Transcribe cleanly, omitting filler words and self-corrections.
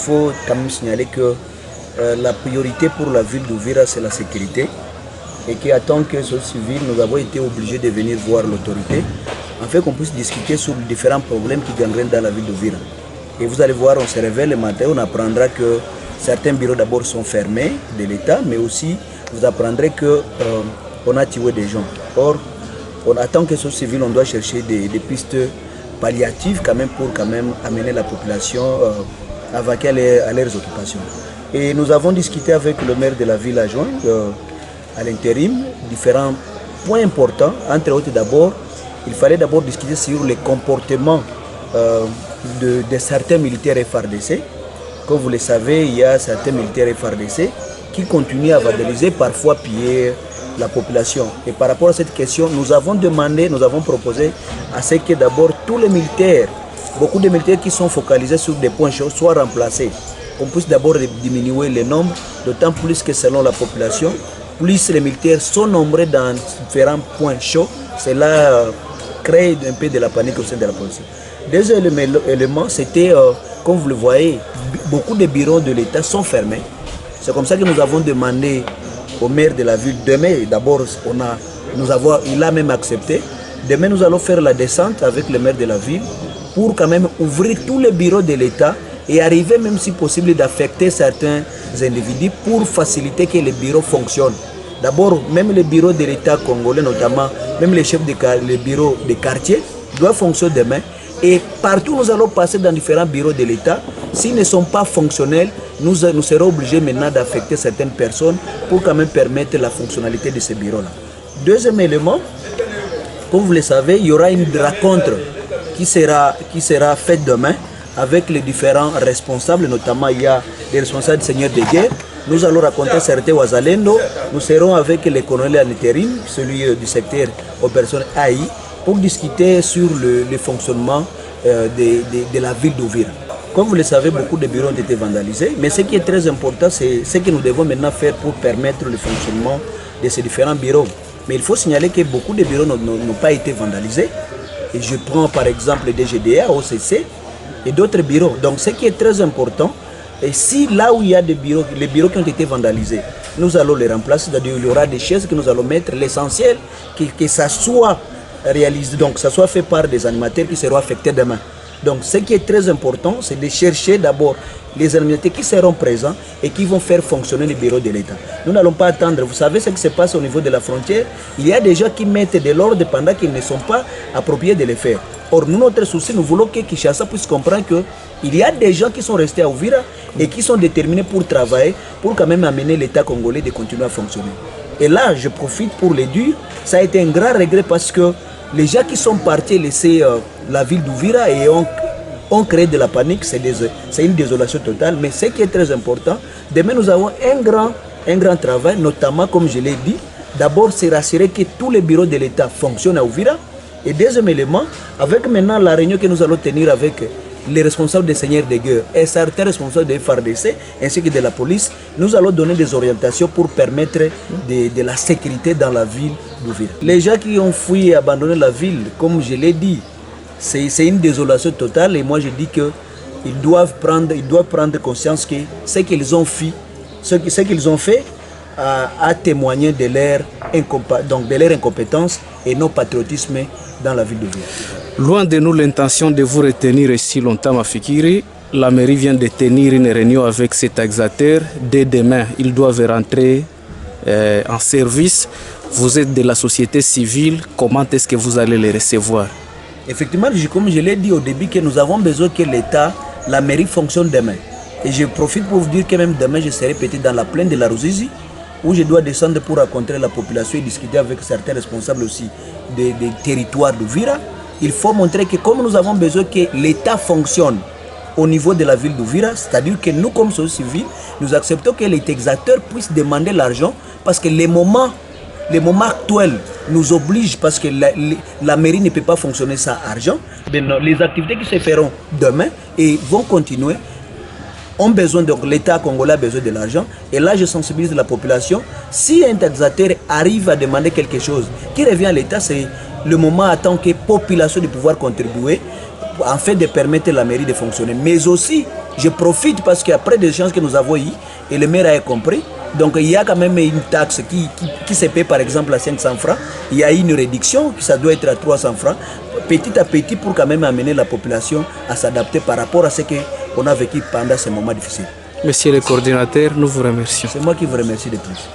faut quand même signaler que la priorité pour la ville d'Uvira, c'est la sécurité. Et qu'en tant que société civile, nous avons été obligés de venir voir l'autorité, afin qu'on puisse discuter sur les différents problèmes qui gangrènent dans la ville d'Uvira. Et vous allez voir, on se réveille le matin, on apprendra que certains bureaux d'abord sont fermés de l'État, mais aussi vous apprendrez qu'on a tué des gens. Or, en tant que société civile, on doit chercher des pistes palliatives quand même pour amener la population à vaquer à leurs occupations. Et nous avons discuté avec le maire de la ville adjoint à l'intérim, différents points importants. Entre autres, d'abord, il fallait d'abord discuter sur les comportements de certains militaires FARDC. Comme vous le savez, il y a certains militaires FARDC qui continuent à vandaliser, parfois piller la population. Et par rapport à cette question, nous avons demandé, nous avons proposé à ce que d'abord tous les militaires, beaucoup de militaires qui sont focalisés sur des points chauds, soient remplacés. On puisse d'abord diminuer le nombre, d'autant plus que selon la population, plus les militaires sont nombreux dans différents points chauds, cela crée un peu de la panique au sein de la police. Deuxième élément, c'était, comme vous le voyez, beaucoup de bureaux de l'État sont fermés. C'est comme ça que nous avons demandé au maire de la ville, demain, d'abord, il a même accepté. Demain, nous allons faire la descente avec le maire de la ville pour quand même ouvrir tous les bureaux de l'État et arriver, même si possible, d'affecter certains individus pour faciliter que les bureaux fonctionnent. D'abord, même les bureaux de l'État congolais, notamment, même les chefs les bureaux de quartier, doivent fonctionner demain. Et partout, nous allons passer dans différents bureaux de l'État. S'ils ne sont pas fonctionnels, nous serons obligés maintenant d'affecter certaines personnes pour quand même permettre la fonctionnalité de ces bureaux-là. Deuxième élément, comme vous le savez, il y aura une rencontre qui sera faite demain avec les différents responsables, notamment il y a les responsables du Seigneur de guerre. Nous allons raconter certains Ouazalendo. Nous serons avec les colonels en intérim, celui du secteur opération AI, pour discuter sur le fonctionnement de la ville d'Uvira. Comme vous le savez, beaucoup de bureaux ont été vandalisés, mais ce qui est très important, c'est ce que nous devons maintenant faire pour permettre le fonctionnement de ces différents bureaux. Mais il faut signaler que beaucoup de bureaux n'ont pas été vandalisés. Et je prends par exemple le DGDA, OCC et d'autres bureaux. Donc ce qui est très important, et si là où il y a des bureaux, les bureaux qui ont été vandalisés, nous allons les remplacer, c'est-à-dire il y aura des chaises que nous allons mettre, l'essentiel, que ça soit réalisé, donc ça soit fait par des animateurs qui seront affectés demain. Donc ce qui est très important, c'est de chercher d'abord les animateurs qui seront présents et qui vont faire fonctionner les bureaux de l'État. Nous n'allons pas attendre, vous savez ce qui se passe au niveau de la frontière, il y a des gens qui mettent de l'ordre pendant qu'ils ne sont pas appropriés de le faire. Or, nous, notre souci, nous voulons que Kinshasa puisse comprendre qu'il y a des gens qui sont restés à Uvira et qui sont déterminés pour travailler, pour quand même amener l'État congolais de continuer à fonctionner. Et là, je profite pour le dire, ça a été un grand regret parce que les gens qui sont partis laisser la ville d'Uvira et ont créé de la panique, c'est une désolation totale. Mais ce qui est très important, demain nous avons un grand travail, notamment comme je l'ai dit, d'abord c'est rassurer que tous les bureaux de l'État fonctionnent à Uvira. Et deuxième élément, avec maintenant la réunion que nous allons tenir avec les responsables des seigneurs de guerre et certains responsables des FARDC ainsi que de la police, nous allons donner des orientations pour permettre de la sécurité dans la ville d'Uvira. Les gens qui ont fui et abandonné la ville, comme je l'ai dit, c'est une désolation totale et moi je dis qu'ils doivent prendre conscience que ce qu'ils ont fait, a témoigné de leur incompétence et non patriotisme dans la ville d'Uvira. Loin de nous l'intention de vous retenir si longtemps à Fikiri, la mairie vient de tenir une réunion avec ces taxateurs. Dès demain, ils doivent rentrer en service. Vous êtes de la société civile, comment est-ce que vous allez les recevoir? Effectivement, comme je l'ai dit au début, que nous avons besoin que l'État, la mairie fonctionne demain. Et je profite pour vous dire que même demain, je serai peut-être dans la plaine de la Ruzizi, où je dois descendre pour rencontrer la population et discuter avec certains responsables aussi des territoires d'Uvira. Il faut montrer que comme nous avons besoin que l'État fonctionne au niveau de la ville d'Uvira, c'est-à-dire que nous, comme société civile, nous acceptons que les taxateurs puissent demander l'argent parce que les moments actuels nous obligent, parce que la mairie ne peut pas fonctionner sans argent. Les activités qui se feront demain et vont continuer ont besoin, donc l'État congolais a besoin de l'argent. Et là, je sensibilise la population. Si un taxateur arrive à demander quelque chose qui revient à l'État, c'est le moment en tant que population de pouvoir contribuer afin de permettre à la mairie de fonctionner. Mais aussi, Je profite parce qu'après des échanges que nous avons eu, et le maire a compris, donc il y a quand même une taxe qui se paie par exemple à 500 francs. Il y a une réduction, ça doit être à 300 francs, petit à petit pour quand même amener la population à s'adapter par rapport à ce qu'on a vécu pendant ces moments difficiles. Monsieur le coordinateur, nous vous remercions. C'est moi qui vous remercie de plus.